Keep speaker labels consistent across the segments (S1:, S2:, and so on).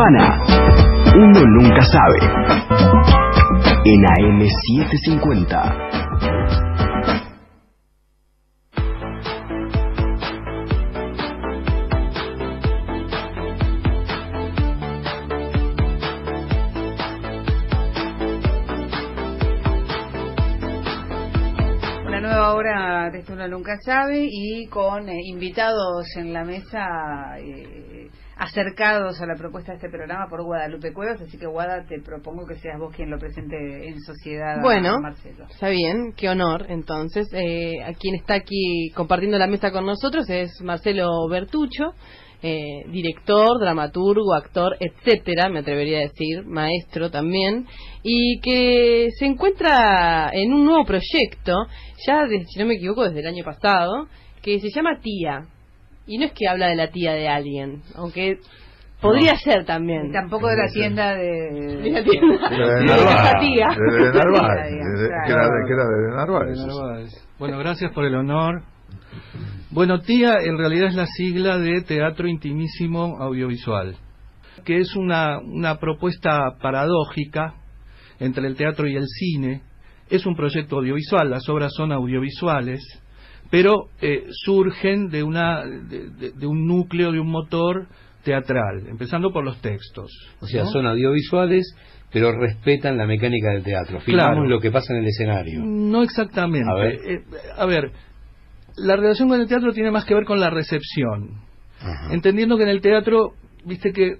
S1: Ana, uno nunca sabe. En AM750.
S2: Una nueva hora de Esto Uno Nunca Sabe y con invitados en la mesa acercados a la propuesta de este programa por Guadalupe Cuevas, así que Guada, te propongo que seas vos quien lo presente en sociedad.
S3: Bueno,
S2: a Marcelo.
S3: Está bien, qué honor. Entonces, a quien está aquí compartiendo la mesa con nosotros es Marcelo Bertuccio, director, dramaturgo, actor, etcétera, me atrevería a decir, maestro también, y que se encuentra en un nuevo proyecto, ya, si no me equivoco, desde el año pasado, que se llama Tía. Y no es que habla de la tía de alguien, aunque podría ser también.
S2: Y tampoco de la tienda de
S3: la tienda
S4: de
S3: la tía.
S4: De Narváez, que era de Narváez.
S5: Bueno, gracias por el honor. Bueno, Tía en realidad es la sigla de Teatro Intimísimo Audiovisual, que es una propuesta paradójica entre el teatro y el cine. Es un proyecto audiovisual, las obras son audiovisuales, pero surgen de un núcleo, de un motor teatral, empezando por los textos.
S6: O sea,
S5: ¿no?
S6: Son audiovisuales, pero respetan la mecánica del teatro. Filmamos
S5: Claro.
S6: lo que pasa en el escenario.
S5: No exactamente.
S6: A ver.
S5: La relación con el teatro tiene más que ver con la recepción.
S6: Ajá.
S5: Entendiendo que en el teatro, viste que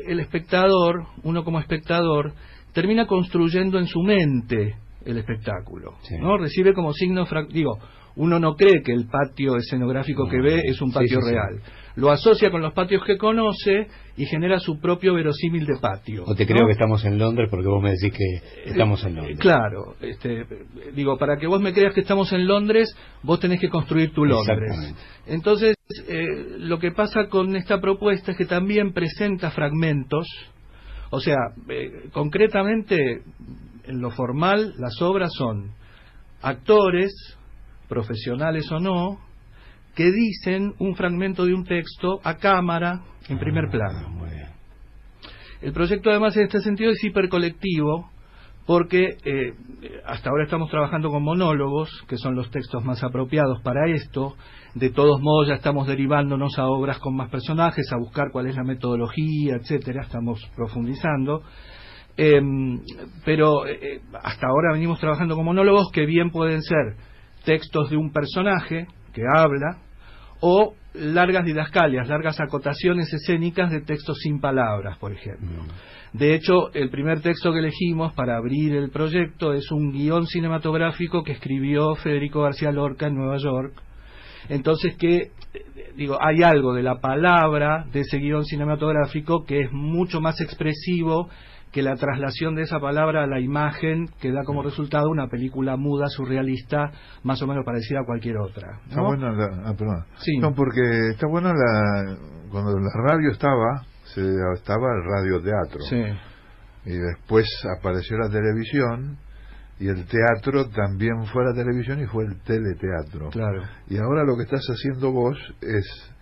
S5: el espectador, uno como espectador, termina construyendo en su mente el espectáculo,
S6: Sí.
S5: ¿no? Recibe como signo, uno no cree que el patio escenográfico que ve es un patio real. Lo asocia con los patios que conoce y genera su propio verosímil de patio.
S6: O te creo
S5: ¿no?
S6: que estamos en Londres porque vos me decís que estamos en Londres.
S5: Claro, para que vos me creas que estamos en Londres, vos tenés que construir tu Londres.
S6: Exactamente.
S5: Entonces, lo que pasa con esta propuesta es que también presenta fragmentos, o sea, concretamente, en lo formal, las obras son actores, profesionales o no, que dicen un fragmento de un texto a cámara en primer plano.
S6: Muy bien.
S5: El proyecto además en este sentido es hipercolectivo porque hasta ahora estamos trabajando con monólogos, que son los textos más apropiados para esto. De todos modos ya estamos derivándonos a obras con más personajes, a buscar cuál es la metodología, etcétera. Estamos profundizando. Pero hasta ahora venimos trabajando con monólogos que bien pueden ser textos de un personaje que habla o largas didascalias, largas acotaciones escénicas de textos sin palabras, por ejemplo. De hecho, el primer texto que elegimos para abrir el proyecto es un guión cinematográfico que escribió Federico García Lorca en Nueva York. Entonces hay algo de la palabra de ese guión cinematográfico que es mucho más expresivo que la traslación de esa palabra a la imagen que da como resultado una película muda, surrealista, más o menos parecida a cualquier otra, ¿no?
S4: Está bueno perdón.
S5: Sí.
S4: No, porque está bueno cuando la radio estaba el radioteatro.
S5: Sí.
S4: Y después apareció la televisión y el teatro también fue la televisión y fue el teleteatro.
S5: Claro.
S4: Y ahora lo que estás haciendo vos es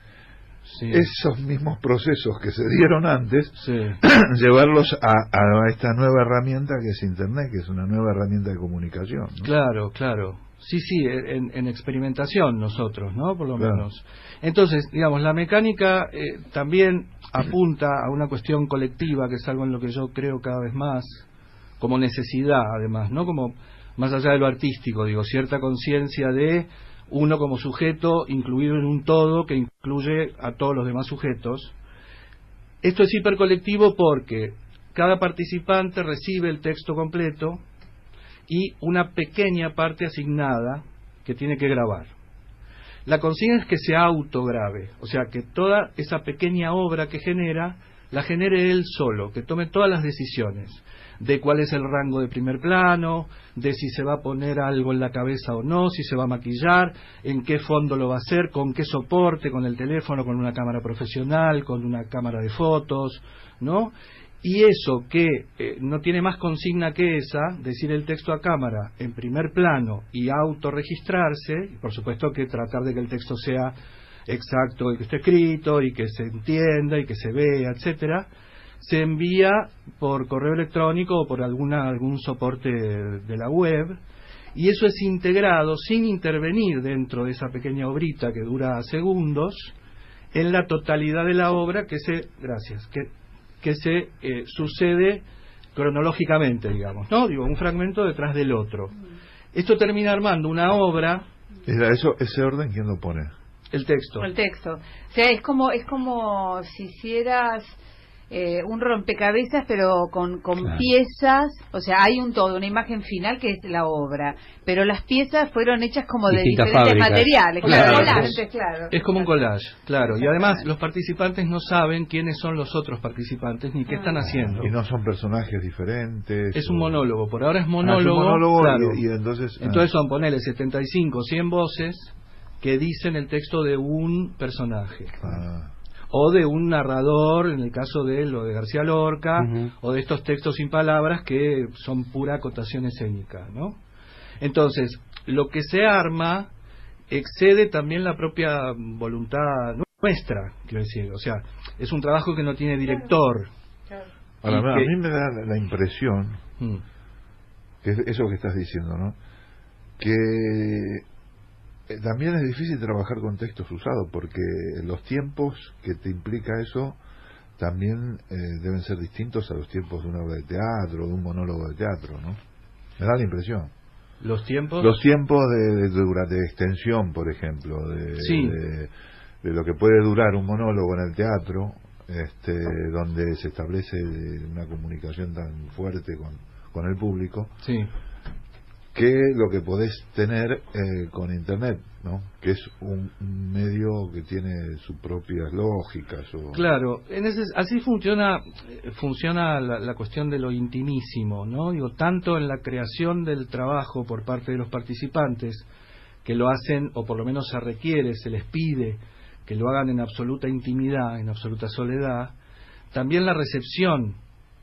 S5: Sí.
S4: esos mismos procesos que se dieron antes,
S5: Sí.
S4: llevarlos a esta nueva herramienta que es Internet, que es una nueva herramienta de comunicación, ¿no?
S5: Claro. Sí, en experimentación nosotros, ¿no? Por lo
S4: Claro.
S5: menos. Entonces, digamos, la mecánica también apunta a una cuestión colectiva, que es algo en lo que yo creo cada vez más, como necesidad, además, ¿no? Como más allá de lo artístico, cierta conciencia de uno como sujeto incluido en un todo que incluye a todos los demás sujetos. Esto es hipercolectivo porque cada participante recibe el texto completo y una pequeña parte asignada que tiene que grabar. La consigna es que se autograbe, o sea, que toda esa pequeña obra que genera, la genere él solo, que tome todas las decisiones de cuál es el rango de primer plano, de si se va a poner algo en la cabeza o no, si se va a maquillar, en qué fondo lo va a hacer, con qué soporte, con el teléfono, con una cámara profesional, con una cámara de fotos, ¿no? Y eso que no tiene más consigna que esa, decir el texto a cámara en primer plano y autorregistrarse, y por supuesto que tratar de que el texto sea exacto el que esté escrito y que se entienda y que se vea, etcétera. se envía por correo electrónico o por algún soporte de la web, y eso es integrado sin intervenir dentro de esa pequeña obrita que dura segundos en la totalidad de la obra que se sucede cronológicamente, digamos, ¿no? Digo, un fragmento detrás del otro. Esto termina armando una obra.
S4: ¿Ese orden quién lo pone?
S5: El texto.
S2: El texto. O sea, es como si hicieras un rompecabezas, pero con piezas. O sea, hay un todo, una imagen final que es la obra, pero las piezas fueron hechas como de
S6: Distintas
S2: diferentes
S6: fábricas.
S2: materiales.
S5: Claro. Es como un collage, claro. Y además los participantes no saben quiénes son los otros participantes ni qué están haciendo.
S4: Y no son personajes diferentes.
S5: Es un monólogo. Por ahora es monólogo.
S4: Claro.
S5: Y
S4: entonces
S5: son, ponele, 75, 100 voces que dicen el texto de un personaje. O de un narrador, en el caso de lo de García Lorca, o de estos textos sin palabras que son pura acotación escénica, ¿no? Entonces, lo que se arma excede también la propia voluntad nuestra, quiero decir. O sea, es un trabajo que no tiene director.
S4: Ahora, a mí me da la impresión, que es eso que estás diciendo, ¿no? Que también es difícil trabajar con textos usados, porque los tiempos que te implica eso también deben ser distintos a los tiempos de una obra de teatro, de un monólogo de teatro, ¿no? Me da la impresión.
S5: ¿Los tiempos?
S4: Los tiempos de extensión, por ejemplo, de lo que puede durar un monólogo en el teatro, donde se establece una comunicación tan fuerte con el público.
S5: Sí.
S4: Que lo que podés tener con Internet, ¿no? Que es un medio que tiene sus propias lógicas.
S5: Claro, así funciona la cuestión de lo intimísimo, ¿no? Digo, tanto en la creación del trabajo por parte de los participantes, que lo hacen, o por lo menos se requiere, se les pide que lo hagan en absoluta intimidad, en absoluta soledad, también la recepción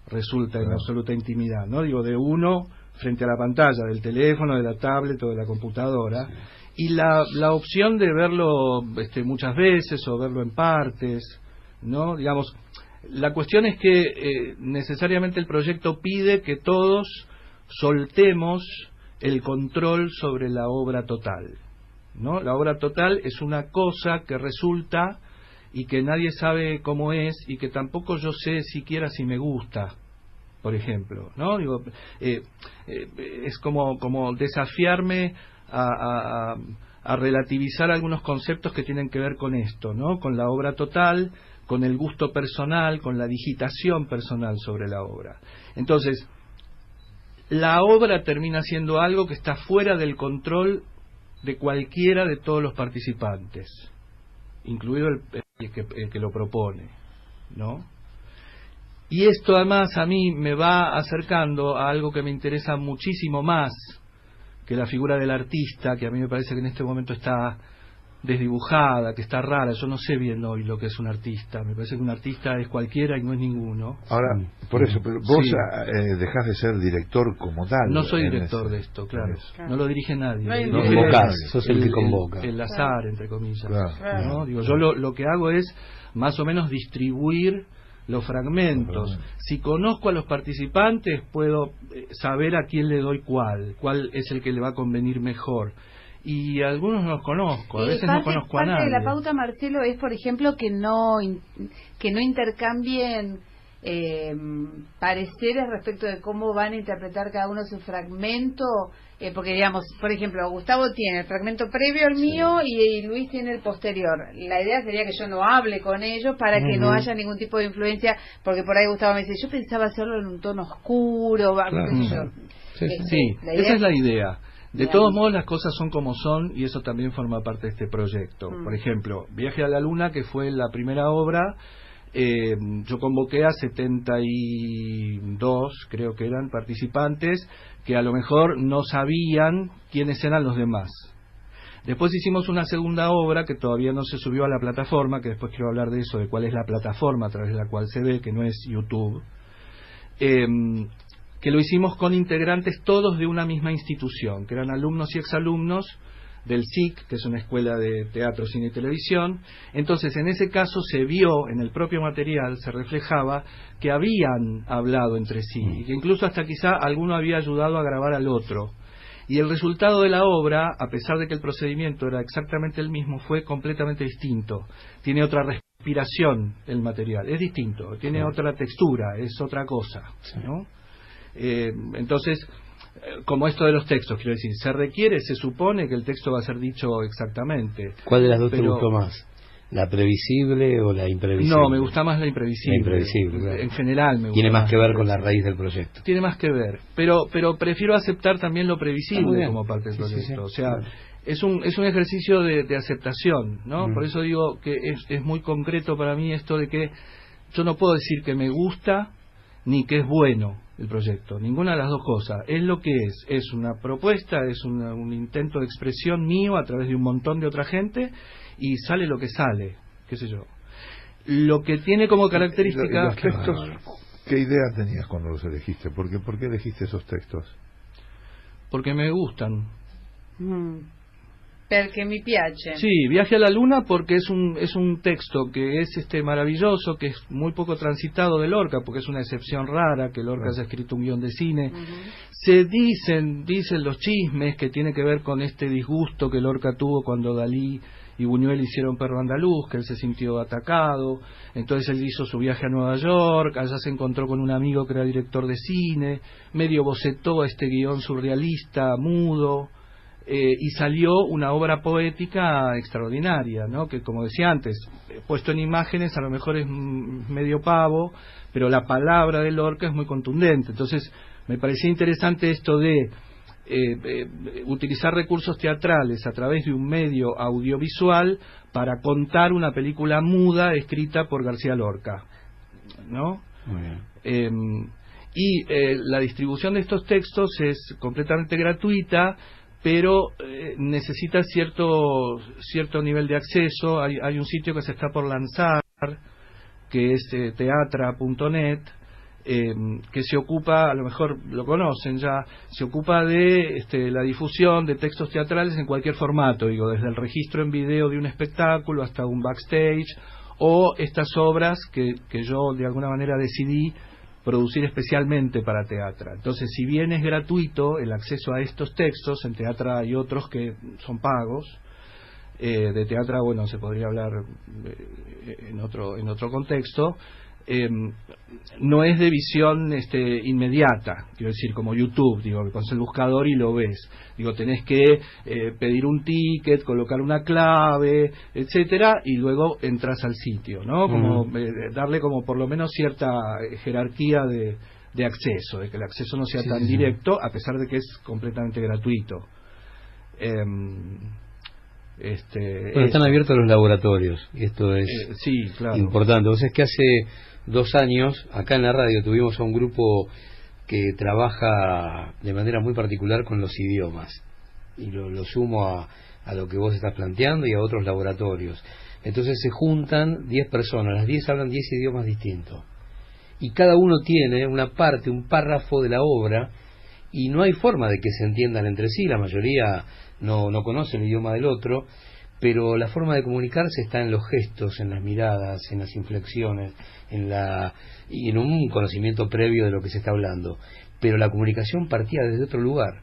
S5: resulta en absoluta intimidad, ¿no? Digo, de uno frente a la pantalla del teléfono, de la tablet o de la computadora, y la opción de verlo muchas veces o verlo en partes, ¿no? Digamos, la cuestión es que necesariamente el proyecto pide que todos soltemos el control sobre la obra total, ¿no? La obra total es una cosa que resulta y que nadie sabe cómo es y que tampoco yo sé siquiera si me gusta, por ejemplo, ¿no? Digo, es como desafiarme a relativizar algunos conceptos que tienen que ver con esto, ¿no? Con la obra total, con el gusto personal, con la digitación personal sobre la obra. Entonces, la obra termina siendo algo que está fuera del control de cualquiera de todos los participantes, incluido el que lo propone, ¿no? Y esto además a mí me va acercando a algo que me interesa muchísimo más que la figura del artista, que a mí me parece que en este momento está desdibujada, que está rara. Yo no sé bien hoy lo que es un artista. Me parece que un artista es cualquiera y no es ninguno.
S4: Ahora, por eso, pero vos dejás de ser director como tal.
S5: No soy director de esto, claro. No lo dirige nadie.
S6: No convocás, sos el que convoca.
S5: El azar, entre comillas.
S4: Claro.
S5: ¿No? Digo, yo lo que hago es más o menos distribuir los fragmentos. Si conozco a los participantes, puedo saber a quién le doy cuál es el que le va a convenir mejor. Y algunos no los conozco, a veces no conozco a nadie.
S2: Parte de la pauta, Marcelo, es, por ejemplo, que no intercambien pareceres respecto de cómo van a interpretar cada uno su fragmento, porque digamos, por ejemplo, Gustavo tiene el fragmento previo al mío y Luis tiene el posterior. La idea sería que yo no hable con ellos para que no haya ningún tipo de influencia, porque por ahí Gustavo me dice, yo pensaba hacerlo en un tono oscuro,
S5: sí, esa es la idea. De todos modos, las cosas son como son y eso también forma parte de este proyecto. Por ejemplo, Viaje a la Luna, que fue la primera obra, yo convoqué a 72, creo que eran, participantes que a lo mejor no sabían quiénes eran los demás. Después hicimos una segunda obra que todavía no se subió a la plataforma, que después quiero hablar de eso, de cuál es la plataforma a través de la cual se ve, que no es YouTube, que lo hicimos con integrantes todos de una misma institución, que eran alumnos y exalumnos del SIC, que es una escuela de teatro, cine y televisión. Entonces, en ese caso se vio, en el propio material, se reflejaba que habían hablado entre sí, y que incluso hasta quizá alguno había ayudado a grabar al otro. Y el resultado de la obra, a pesar de que el procedimiento era exactamente el mismo, fue completamente distinto. Tiene otra respiración el material, es distinto, tiene otra textura, es otra cosa, ¿no? Entonces, como esto de los textos, quiero decir, se supone que el texto va a ser dicho exactamente.
S6: ¿Cuál de las dos te gustó más? ¿La previsible o la imprevisible?
S5: No, me gusta más la imprevisible.
S6: La imprevisible, claro.
S5: En general me gusta.
S6: Tiene más que ver
S5: con
S6: con la raíz del proyecto.
S5: Tiene más que ver, pero prefiero aceptar también lo previsible como parte del proyecto.
S6: Sí.
S5: O sea, es un ejercicio de aceptación, ¿no? Por eso digo que es muy concreto para mí esto de que yo no puedo decir que me gusta ni que es bueno el proyecto, ninguna de las dos cosas. Es lo que es una propuesta, es un intento de expresión mío a través de un montón de otra gente, y sale lo que sale, qué sé yo. Lo que tiene como característica...
S4: ¿Los textos, qué idea tenías cuando los elegiste? ¿Por qué elegiste esos textos?
S5: Porque me gustan.
S2: Perché mi piace.
S5: Sí, Viaje a la Luna porque es un texto que es maravilloso, que es muy poco transitado de Lorca, porque es una excepción rara que Lorca haya escrito un guión de cine. Se dicen los chismes que tiene que ver con este disgusto que Lorca tuvo cuando Dalí y Buñuel hicieron Perro Andaluz, que él se sintió atacado, entonces él hizo su viaje a Nueva York, allá se encontró con un amigo que era director de cine, medio bocetó este guión surrealista, mudo, y salió una obra poética extraordinaria, ¿no? Que, como decía antes, puesto en imágenes a lo mejor es medio pavo, pero la palabra de Lorca es muy contundente. Entonces me parecía interesante esto de utilizar recursos teatrales a través de un medio audiovisual para contar una película muda escrita por García Lorca, ¿no?
S6: Muy bien.
S5: La distribución de estos textos es completamente gratuita, pero necesita cierto nivel de acceso. Hay un sitio que se está por lanzar, que es teatra.net, que se ocupa, a lo mejor lo conocen ya, se ocupa de la difusión de textos teatrales en cualquier formato, digo, desde el registro en video de un espectáculo hasta un backstage, o estas obras que yo de alguna manera decidí producir especialmente para Teatra. Entonces, si bien es gratuito el acceso a estos textos, en Teatra hay otros que son pagos. De Teatra, bueno, se podría hablar en otro contexto. No es de visión inmediata, quiero decir, como YouTube, digo, que pones el buscador y lo ves. Digo, tenés que pedir un ticket, colocar una clave, etcétera, y luego entras al sitio, ¿no? Como darle como por lo menos cierta jerarquía de acceso, de que el acceso no sea tan directo, a pesar de que es completamente gratuito.
S6: Están abiertos los laboratorios, y esto es
S5: claro,
S6: importante. Vos sabés que hace 2 años, acá en la radio, tuvimos a un grupo que trabaja de manera muy particular con los idiomas, y lo sumo a lo que vos estás planteando y a otros laboratorios. Entonces se juntan 10 personas, las 10 hablan 10 idiomas distintos, y cada uno tiene una parte, un párrafo de la obra, y no hay forma de que se entiendan entre sí. La mayoría no conoce el idioma del otro, pero la forma de comunicarse está en los gestos, en las miradas, en las inflexiones, y en un conocimiento previo de lo que se está hablando. Pero la comunicación partía desde otro lugar,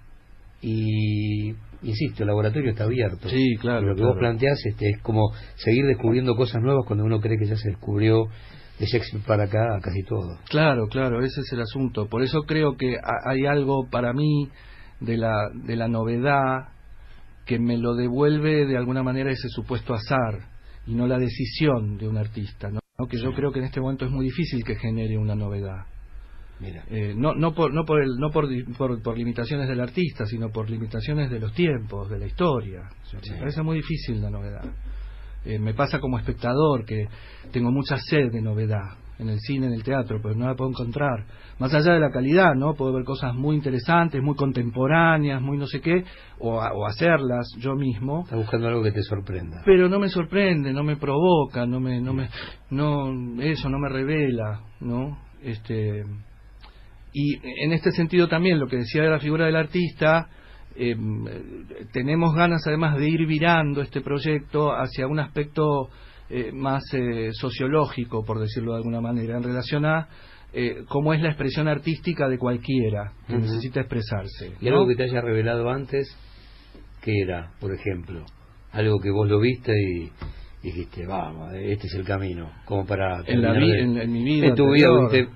S6: y insisto, el laboratorio está abierto.
S5: Sí, claro.
S6: Lo que vos planteás es como seguir descubriendo cosas nuevas cuando uno cree que ya se descubrió de Shakespeare para acá casi todo.
S5: Claro, ese es el asunto. Por eso creo que hay algo para mí de la novedad que me lo devuelve de alguna manera ese supuesto azar y no la decisión de un artista, ¿no? Que yo creo que en este momento es muy difícil que genere una novedad.
S6: Mira.
S5: No por limitaciones del artista, sino por limitaciones de los tiempos, de la historia. O sea, me parece muy difícil la novedad. Me pasa como espectador que tengo mucha sed de novedad en el cine, en el teatro, pero no la puedo encontrar. Más allá de la calidad, ¿no? Puedo ver cosas muy interesantes, muy contemporáneas, muy no sé qué, o hacerlas yo mismo.
S6: Estás buscando algo que te sorprenda.
S5: Pero no me sorprende, no me provoca, no me revela, ¿no? Y en este sentido también lo que decía de la figura del artista, tenemos ganas además de ir virando este proyecto hacia un aspecto más sociológico, por decirlo de alguna manera, en relación a cómo es la expresión artística de cualquiera que necesita expresarse, ¿no?
S6: ¿Y algo que te haya revelado antes? ¿Qué era, por ejemplo? Algo que vos lo viste y dijiste, vamos, este es el camino, como para
S5: en mi vida,
S6: en tu vida viste,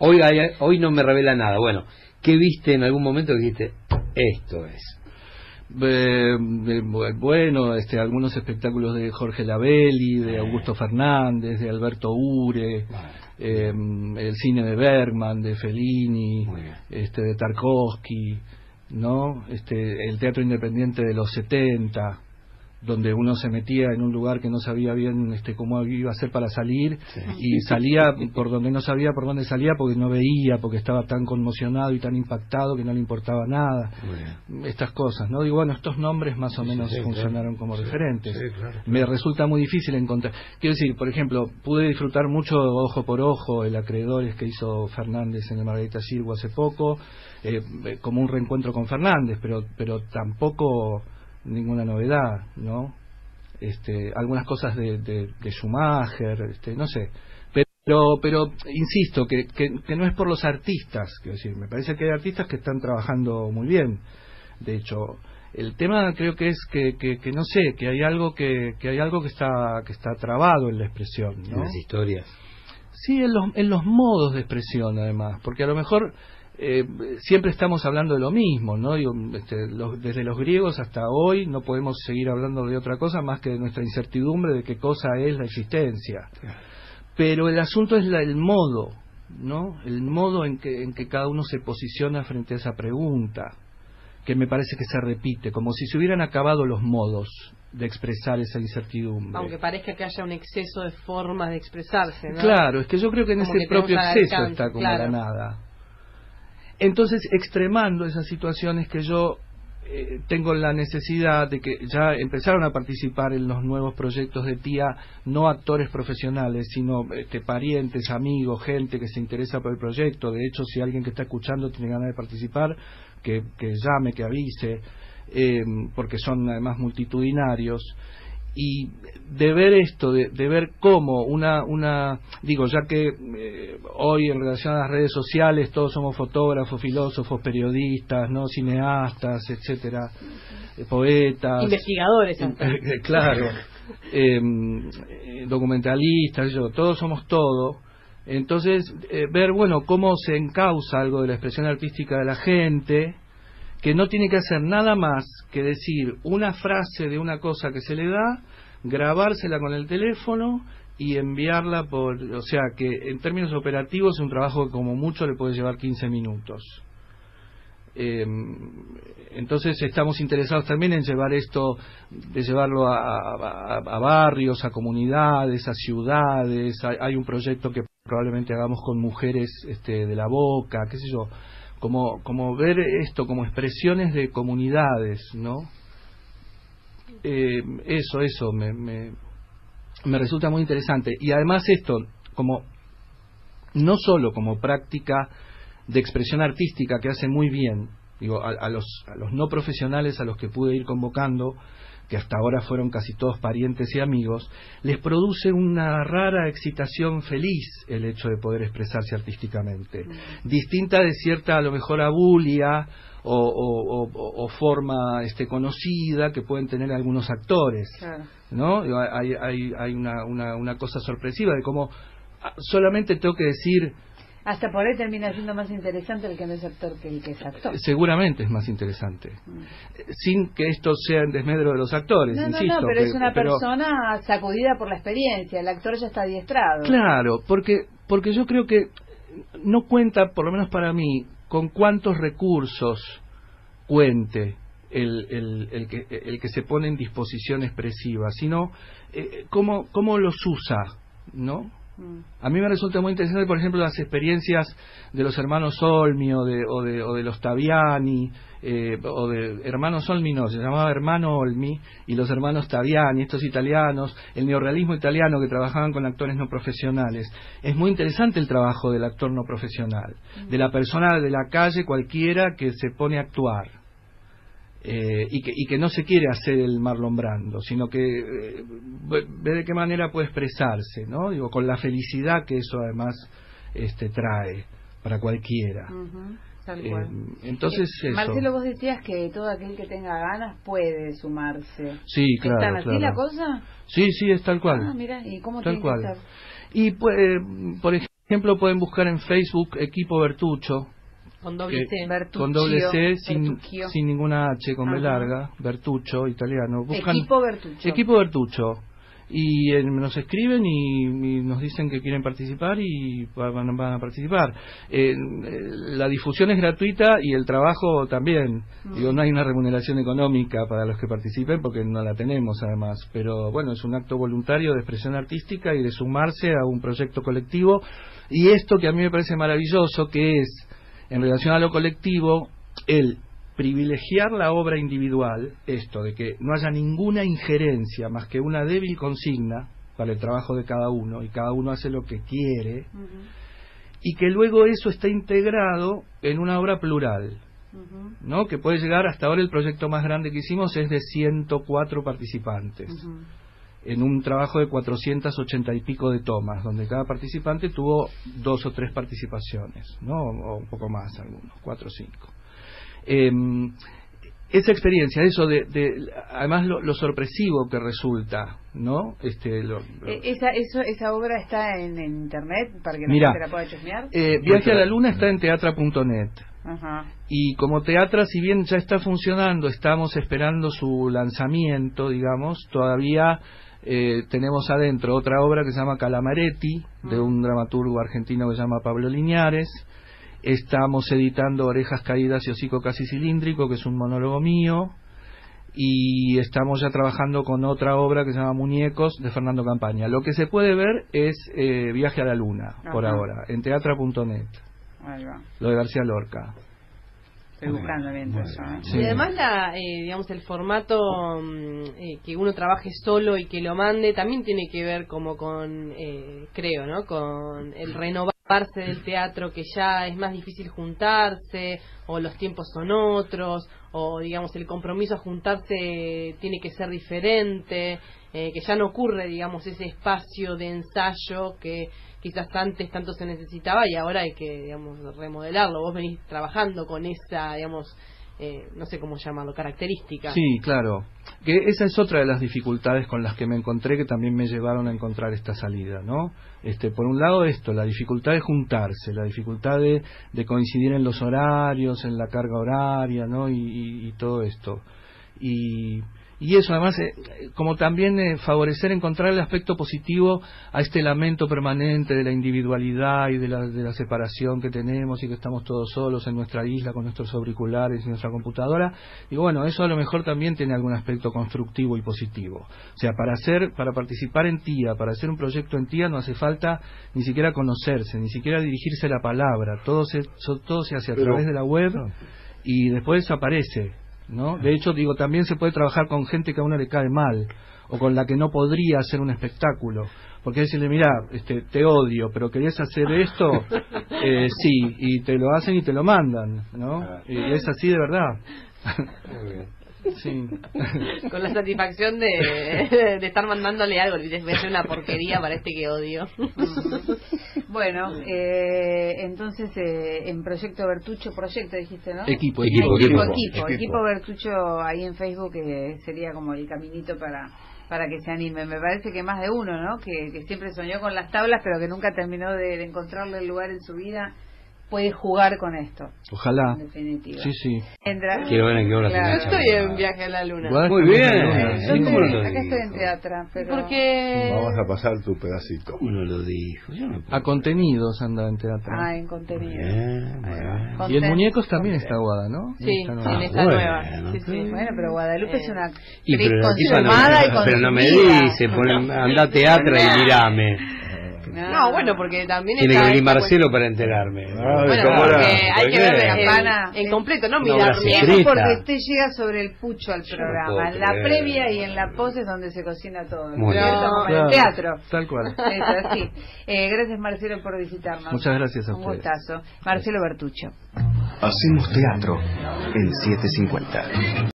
S6: hoy no me revela nada. Bueno, ¿qué viste en algún momento que dijiste, esto es?
S5: Bueno, algunos espectáculos de Jorge Lavelli, de Augusto Fernández, de Alberto Ure, el cine de Bergman, de Fellini, de Tarkovsky, ¿no? El teatro independiente de los 70, donde uno se metía en un lugar que no sabía bien cómo iba a ser para salir, y salía por donde no sabía por dónde salía, porque no veía, porque estaba tan conmocionado y tan impactado que no le importaba nada. Estas cosas, ¿no? Digo, bueno, estos nombres más o menos funcionaron como referentes. Me resulta muy difícil encontrar. Quiero decir, por ejemplo, pude disfrutar mucho Ojo por Ojo, el Acreedores que hizo Fernández en el Margarita Sirgu hace poco, como un reencuentro con Fernández, pero tampoco ninguna novedad, ¿no? Algunas cosas de Schumacher, no sé, pero insisto que no es por los artistas, quiero decir, me parece que hay artistas que están trabajando muy bien. De hecho, el tema creo que es que no sé, que hay algo que está trabado en la expresión, ¿no?
S6: En las historias.
S5: Sí, en los modos de expresión, además, porque a lo mejor siempre estamos hablando de lo mismo, ¿no? Digo, desde los griegos hasta hoy no podemos seguir hablando de otra cosa más que de nuestra incertidumbre de qué cosa es la existencia. Pero el asunto es el modo, ¿no? El modo en que cada uno se posiciona frente a esa pregunta, que me parece que se repite, como si se hubieran acabado los modos de expresar esa incertidumbre.
S3: Aunque parezca que haya un exceso de formas de expresarse, ¿no?
S5: Claro, es que yo creo que en ese propio exceso está como la nada. Entonces, extremando esas situaciones que yo tengo la necesidad de que ya empezaron a participar en los nuevos proyectos de TIA, no actores profesionales, sino parientes, amigos, gente que se interesa por el proyecto. De hecho, si alguien que está escuchando tiene ganas de participar, que llame, que avise, porque son además multitudinarios. Y de ver esto, de ver cómo digo, ya que hoy en relación a las redes sociales todos somos fotógrafos, filósofos, periodistas, no cineastas, etcétera, poetas,
S3: investigadores,
S5: claro, documentalistas, todos somos todo. Entonces, ver, bueno, cómo se encausa algo de la expresión artística de la gente, que no tiene que hacer nada más que decir una frase de una cosa que se le da, grabársela con el teléfono y enviarla o sea que en términos operativos es un trabajo que como mucho le puede llevar 15 minutos. Entonces estamos interesados también en llevar esto, de llevarlo a barrios, a comunidades, a ciudades. Hay un proyecto que probablemente hagamos con mujeres de La Boca, qué sé yo, como ver esto como expresiones de comunidades, ¿no? Eso me resulta muy interesante. Y además esto, como no solo como práctica de expresión artística que hace muy bien, digo, a los no profesionales a los que pude ir convocando, que hasta ahora fueron casi todos parientes y amigos, les produce una rara excitación feliz el hecho de poder expresarse artísticamente, distinta de cierta, a lo mejor, abulia o forma conocida que pueden tener algunos actores, claro, ¿no? Hay una cosa sorpresiva de cómo solamente tengo que decir.
S2: Hasta por ahí termina siendo más interesante el que no es actor que el que es actor.
S5: Seguramente es más interesante. Sin que esto sea en desmedro de los actores, insisto.
S2: No, pero es una persona sacudida por la experiencia. El actor ya está adiestrado.
S5: Claro, porque yo creo que no cuenta, por lo menos para mí, con cuántos recursos cuente el que se pone en disposición expresiva, sino cómo los usa, ¿no? A mí me resulta muy interesante, por ejemplo, las experiencias de los hermanos Olmi o de los Taviani, o de hermanos Olmi, no, se llamaba hermano Olmi, y los hermanos Taviani, estos italianos, el neorrealismo italiano, que trabajaban con actores no profesionales. Es muy interesante el trabajo del actor no profesional, de la persona de la calle cualquiera que se pone a actuar. y que no se quiere hacer el Marlon Brando, sino que ve de qué manera puede expresarse, ¿no? Digo, con la felicidad que eso además trae para cualquiera.
S2: Tal cual.
S5: Entonces,
S2: Marcelo, vos decías que todo aquel que tenga ganas puede sumarse.
S5: Sí, claro.
S2: ¿Están así la cosa?
S5: Sí, es tal cual.
S2: Ah, mira, ¿y cómo
S5: tal
S2: tiene
S5: cual.
S2: que estar?
S5: Y por ejemplo, pueden buscar en Facebook Equipo Bertuccio.
S3: Con doble C.
S5: Con doble C, sin ninguna H, con B larga, Bertuccio, italiano. Buscan Equipo Bertuccio. Y nos escriben y nos dicen que quieren participar y van a participar. La difusión es gratuita y el trabajo también. Digo, no hay una remuneración económica para los que participen porque no la tenemos además. Pero bueno, es un acto voluntario de expresión artística y de sumarse a un proyecto colectivo. Y esto que a mí me parece maravilloso, que es, en relación a lo colectivo, el privilegiar la obra individual, esto de que no haya ninguna injerencia más que una débil consigna para el trabajo de cada uno, y cada uno hace lo que quiere, y que luego eso está integrado en una obra plural, ¿no? Que puede llegar, hasta ahora el proyecto más grande que hicimos es de 104 participantes, en un trabajo de 480 y pico de tomas, donde cada participante tuvo 2 o 3 participaciones, ¿no? O un poco más, algunos, 4 o 5. Esa experiencia, eso además lo sorpresivo que resulta, ¿no?
S2: Esa obra está en internet para que la gente la pueda chusmear.
S5: Viaje a la Luna está en teatra.net. Y como Teatra, si bien ya está funcionando, estamos esperando su lanzamiento, digamos, todavía tenemos adentro otra obra que se llama Calamaretti, de un dramaturgo argentino que se llama Pablo Liñares. Estamos editando Orejas Caídas y Hocico Casi Cilíndrico, que es un monólogo mío, y estamos ya trabajando con otra obra que se llama Muñecos, de Fernando Campaña. Lo que se puede ver es Viaje a la Luna, por ahora, en teatra.net. Lo de García Lorca.
S2: Estoy buscando mientras
S3: Sí. Y además digamos, el formato que uno trabaje solo y que lo mande también tiene que ver como con creo, ¿no? Con el renovarse del teatro, que ya es más difícil juntarse, o los tiempos son otros, o digamos el compromiso a juntarse tiene que ser diferente, que ya no ocurre, digamos, ese espacio de ensayo que quizás antes tanto se necesitaba y ahora hay que, digamos, remodelarlo. Vos venís trabajando con esa, digamos, no sé cómo llamarlo, característica.
S5: Sí, claro. Que esa es otra de las dificultades con las que me encontré, que también me llevaron a encontrar esta salida, ¿no? Por un lado la dificultad de juntarse, la dificultad de coincidir en los horarios, en la carga horaria, ¿no? Y todo esto. Y eso además, como también favorecer, encontrar el aspecto positivo a este lamento permanente de la individualidad y de la separación que tenemos y que estamos todos solos en nuestra isla con nuestros auriculares y nuestra computadora. Digo, bueno, eso a lo mejor también tiene algún aspecto constructivo y positivo. O sea, para participar en TIA, para hacer un proyecto en TIA, no hace falta ni siquiera conocerse, ni siquiera dirigirse la palabra. Todo se hace a través de la web y después aparece, ¿no? De hecho, digo, también se puede trabajar con gente que a uno le cae mal o con la que no podría hacer un espectáculo, porque decirle, mira, te odio, pero querías hacer esto, sí, y te lo hacen y te lo mandan, ¿no? Y es así de verdad.
S6: Muy bien.
S3: Sí. Con la satisfacción de estar mandándole algo, y voy a hacer una porquería para que odio.
S2: Bueno, entonces en Proyecto Bertuccio, dijiste, ¿no?
S5: Equipo
S2: Bertuccio ahí en Facebook, sería como el caminito para que se anime. Me parece que más de uno, ¿no? Que siempre soñó con las tablas, pero que nunca terminó de encontrarle el lugar en su vida, puede jugar con esto.
S5: Ojalá.
S2: En definitiva.
S5: Sí.
S6: Quiero ver en qué hora
S3: Yo estoy en Viaje a la Luna.
S6: Muy bien.
S2: Acá estoy en teatro, pero...
S3: Porque...
S4: Vamos a pasar tu pedacito.
S6: ¿Cómo no lo dijo?
S5: A Contenidos anda en teatro.
S2: En Contenidos.
S6: Bien.
S5: Y en Muñecos también está Guada, ¿no?
S3: Sí, en esta nueva. Sí.
S2: Bueno, pero Guadalupe es una
S6: consumada y pero no me dice, anda a teatro y mirame.
S3: No, bueno, porque también
S6: tiene que venir Marcelo para enterarme.
S3: Bueno, porque hay que ver la campana en completo, no mirarme.
S2: Eso porque usted llega sobre el pucho al programa. En la previa y en la pos es donde se cocina todo.
S6: Muy bien.
S2: En el teatro.
S5: Tal cual.
S2: Eso, sí. Gracias, Marcelo, por visitarnos.
S5: Muchas gracias a ustedes.
S2: Un gustazo. Marcelo Bertuccio.
S1: Hacemos teatro en 750.